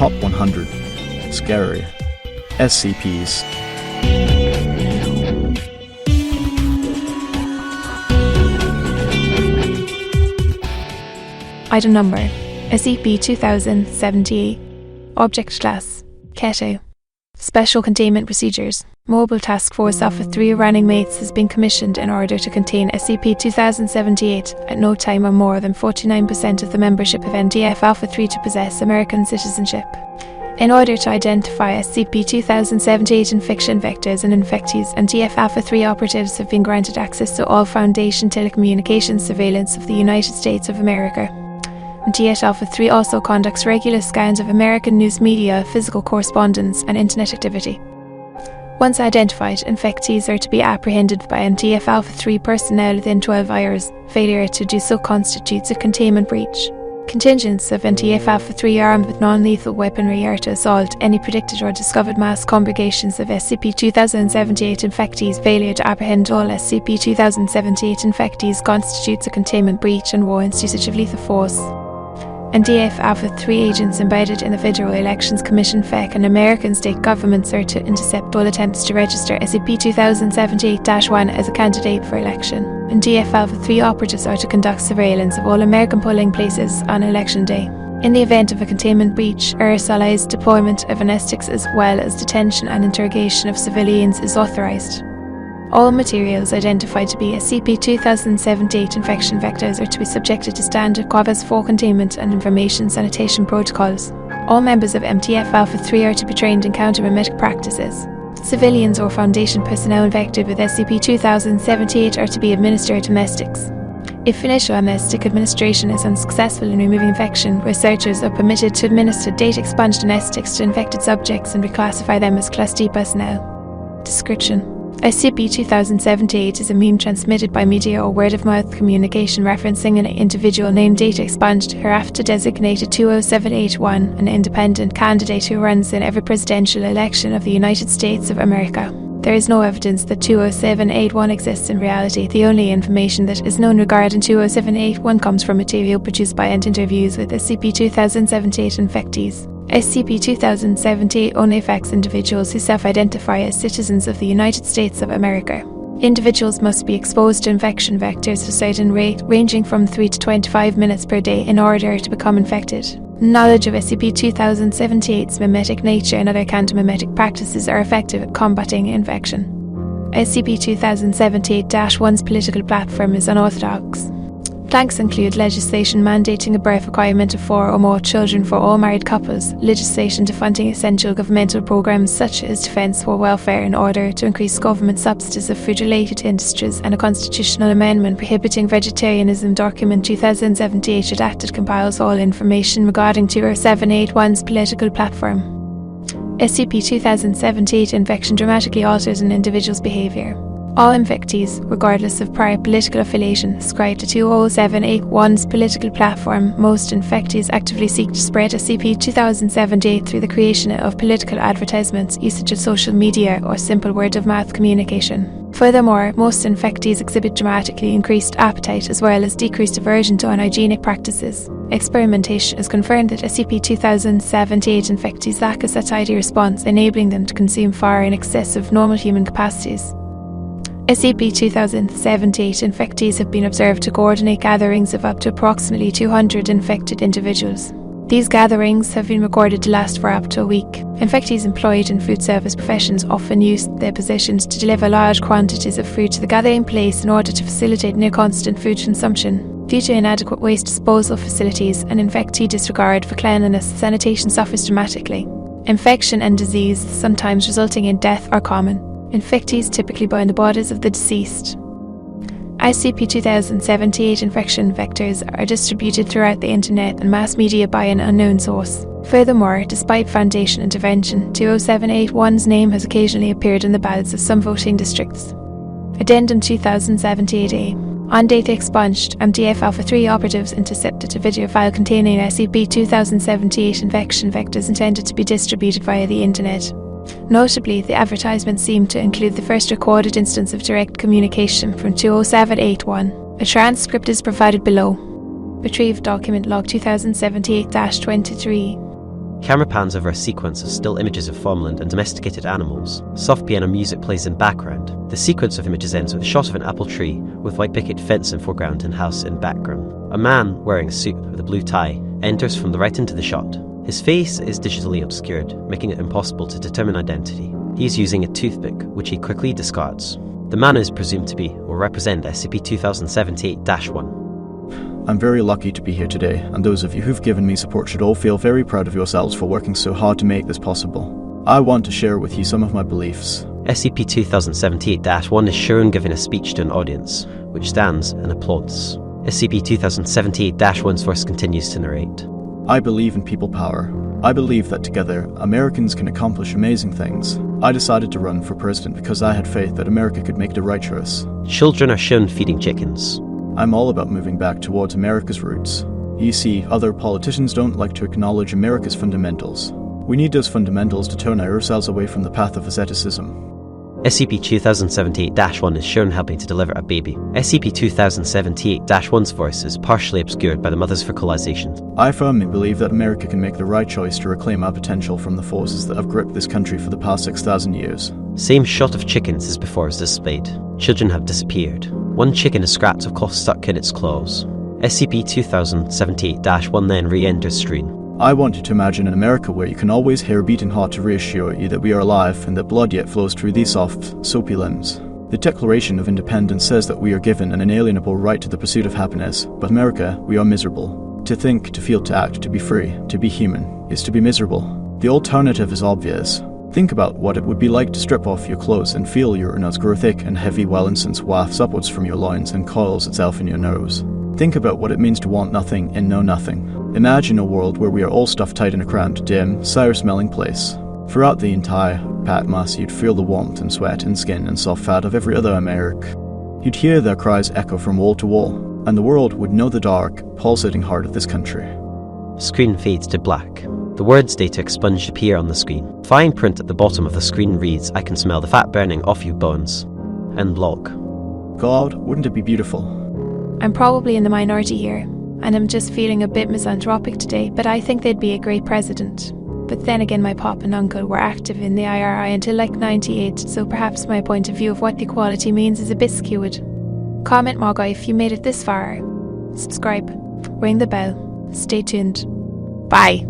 Top 100 Scary SCPs. Item number SCP 2078. Object Class Keter. Special Containment Procedures. Mobile Task Force Alpha 3 running mates has been commissioned in order to contain SCP 2078 at no time or more than 49% of the membership of NTF Alpha 3 to possess American citizenship. In order to identify SCP 2078 infection vectors and infectees, NTF Alpha 3 operatives have been granted access to all Foundation telecommunications surveillance of the United States of America. NTF Alpha 3 also conducts regular scans of American news media, physical correspondence, and internet activity. Once identified, infectees are to be apprehended by NTF Alpha 3 personnel within 12 hours. Failure to do so constitutes a containment breach. Contingents of NTF Alpha 3 armed with non-lethal weaponry are to assault any predicted or discovered mass congregations of SCP 2078 infectees. Failure to apprehend all SCP 2078 infectees constitutes a containment breach and warrants usage of lethal force. NTF Alpha 3 agents embedded in the Federal Elections Commission (FEC) and American state governments are to intercept all attempts to register SCP 2078-1 as a candidate for election. NTF Alpha 3 operatives are to conduct surveillance of all American polling places on election day. In the event of a containment breach, aerosolized deployment of anesthetics as well as detention and interrogation of civilians is authorized. All materials identified to be SCP 2078 infection vectors are to be subjected to standard COVAS 4 containment and information sanitation protocols. All members of NTF Alpha 3 are to be trained in counter-mimetic practices. Civilians or Foundation personnel infected with SCP 2078 are to be administered anesthetics. If initial anesthetic administration is unsuccessful in removing infection, researchers are permitted to administer data-expunged anesthetics to infected subjects and reclassify them as Class D personnel. Description: SCP 2078 is a meme transmitted by media or word-of-mouth communication referencing an individual named Data Expunged, hereafter designated 20781, an independent candidate who runs in every presidential election of the United States of America. There is no evidence that 20781 exists in reality. The only information that is known regarding 20781 comes from material produced by and interviews with SCP 2078 infectees. SCP 2078 only affects individuals who self-identify as citizens of the United States of America. Individuals must be exposed to infection vectors at a certain rate, ranging from 3 to 25 minutes per day, in order to become infected. Knowledge of SCP 2078's mimetic nature and other counter-mimetic practices are effective at combating infection. SCP 2078-1's political platform is unorthodox. Flanks include legislation mandating a birth requirement of 4 or more children for all married couples, legislation to funding essential governmental programs such as defence or welfare in order to increase government subsidies of food-related industries, and a constitutional amendment prohibiting vegetarianism. Document 2078 redacted compiles all information regarding 20781's political platform. SCP 2078 infection dramatically alters an individual's behaviour. All infectees, regardless of prior political affiliation, ascribe to 20781's political platform. Most infectees actively seek to spread SCP 2078 through the creation of political advertisements, usage of social media, or simple word-of-mouth communication. Furthermore, most infectees exhibit dramatically increased appetite as well as decreased aversion to unhygienic practices. Experimentation has confirmed that SCP 2078 infectees lack a satiety response, enabling them to consume far in excess of normal human capacities. SCP 2078 infectees have been observed to coordinate gatherings of up to approximately 200 infected individuals. These gatherings have been recorded to last for up to a week. Infectees employed in food service professions often use their positions to deliver large quantities of food to the gathering place in order to facilitate near-constant food consumption. Due to inadequate waste disposal facilities and infectee disregard for cleanliness, sanitation suffers dramatically. Infection and disease, sometimes resulting in death, are common. Infectees typically burn the bodies of the deceased. SCP 2078 infection vectors are distributed throughout the internet and mass media by an unknown source. Furthermore, despite Foundation intervention, 20781's name has occasionally appeared in the ballots of some voting districts. Addendum 2078-A. On Data Expunged, NTF Alpha 3 operatives intercepted a video file containing SCP 2078 infection vectors intended to be distributed via the internet. Notably, the advertisement seemed to include the first recorded instance of direct communication from 20781. A transcript is provided below. Retrieved document log 2078-23. Camera pans over a sequence of still images of farmland and domesticated animals. Soft piano music plays in background. The sequence of images ends with a shot of an apple tree, with white picket fence in foreground and house in background. A man, wearing a suit with a blue tie, enters from the right into the shot. His face is digitally obscured, making it impossible to determine identity. He is using a toothpick, which he quickly discards. The man is presumed to be, or represent, SCP-2078-1. I'm very lucky to be here today, and those of you who've given me support should all feel very proud of yourselves for working so hard to make this possible. I want to share with you some of my beliefs. SCP-2078-1 is shown giving a speech to an audience, which stands and applauds. SCP-2078-1's voice continues to narrate. I believe in people power. I believe that together, Americans can accomplish amazing things. I decided to run for president because I had faith that America could make the right choice. Children are shown feeding chickens. I'm all about moving back towards America's roots. You see, other politicians don't like to acknowledge America's fundamentals. We need those fundamentals to turn ourselves away from the path of asceticism. SCP-2078-1 is shown helping to deliver a baby. SCP-2078-1's voice is partially obscured by the mother's vocalizations. I firmly believe that America can make the right choice to reclaim our potential from the forces that have gripped this country for the past 6,000 years. Same shot of chickens as before is displayed. Children have disappeared. One chicken is scraps of cloth stuck in its claws. SCP-2078-1 then re-enters screen. I want you to imagine an America where you can always hear a beating heart to reassure you that we are alive and that blood yet flows through these soft, soapy limbs. The Declaration of Independence says that we are given an inalienable right to the pursuit of happiness, but America, we are miserable. To think, to feel, to act, to be free, to be human, is to be miserable. The alternative is obvious. Think about what it would be like to strip off your clothes and feel your nuts grow thick and heavy while incense wafts upwards from your loins and coils itself in your nose. Think about what it means to want nothing and know nothing. Imagine a world where we are all stuffed tight in a cramped, dim, sour-smelling place. Throughout the entire Patmos, you'd feel the warmth and sweat and skin and soft fat of every other Americ. You'd hear their cries echo from wall to wall, and the world would know the dark, pulsating heart of this country. Screen fades to black. The words data expunged appear on the screen. Fine print at the bottom of the screen reads, "I can smell the fat burning off your bones." End log. God, wouldn't it be beautiful? I'm probably in the minority here, and I'm just feeling a bit misanthropic today, but I think they'd be a great president. But then again, my pop and uncle were active in the IRI until like 98, so perhaps my point of view of what equality means is a bit skewed. Comment Moga if you made it this far. Subscribe, ring the bell, stay tuned. Bye.